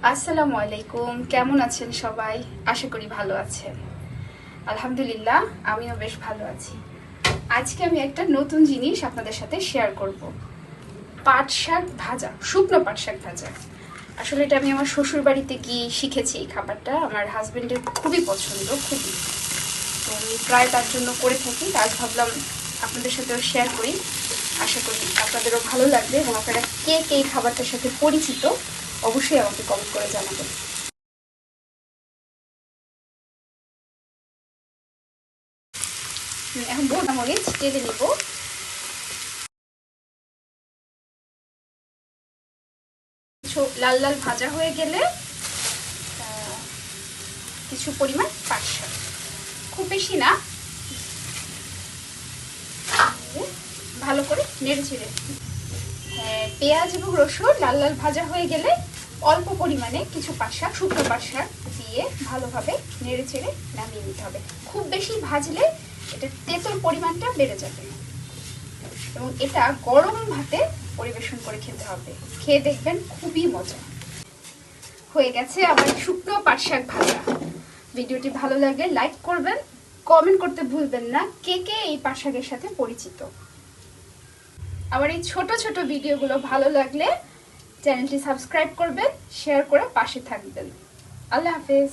আসসালামু আলাইকুম, কেমন আছেন সবাই? আশা করি ভালো আছেন। আলহামদুলিল্লাহ, আমিও বেশ ভালো আছি। আজকে আমি একটা নতুন জিনিস আপনাদের সাথে শেয়ার করব। পাট শাক ভাজা, শুকনো পাট শাক ভাজা। আসলে এটা আমি আমার শ্বশুর বাড়িতে গিয়ে শিখেছি। এই খাবারটা আমার হাজবেন্ডের খুবই পছন্দ, খুবই। তো আমি প্রায় তার জন্য করে থাকি। আজ ভাবলাম আপনাদের সাথেও শেয়ার করি। আশা করি আপনাদেরও ভালো লাগবে এবং আপনারা কে কে এই খাবারটার সাথে পরিচিত অবশ্যই আমাকে কমেন্ট করে জানাবেন। এখন বোনা মরিচ টেলে নিব। লাল লাল ভাজা হয়ে গেলে কিছু পরিমাণ পাট শাক, খুব বেশি না, ভালো করে নেড়ে ছেড়ে পেঁয়াজ এবং রসুন লাল লাল ভাজা হয়ে গেলে অল্প পরিমাণে কিছু পাট শাক, শুকনো পাট শাক দিয়ে ভালোভাবে নেড়ে ছেড়ে নামিয়ে নিতে হবে। খুব বেশি ভাজলে এটা তেঁতুল পরিমাণটা বেড়ে যাবে এবং এটা গরম ভাতে পরিবেশন করে খেতে হবে। খেয়ে দেখবেন খুবই মজা। হয়ে গেছে আমার শুকনো পাট শাক ভাজা। ভিডিওটি ভালো লাগলে লাইক করবেন, কমেন্ট করতে ভুলবেন না কে কে এই পাট শাকের সাথে পরিচিত। আমার এই ছোট ছোট ভিডিওগুলো ভালো লাগলে চ্যানেলটি সাবস্ক্রাইব করবেন, শেয়ার করে পাশে থাকবেন। আল্লাহ হাফেজ।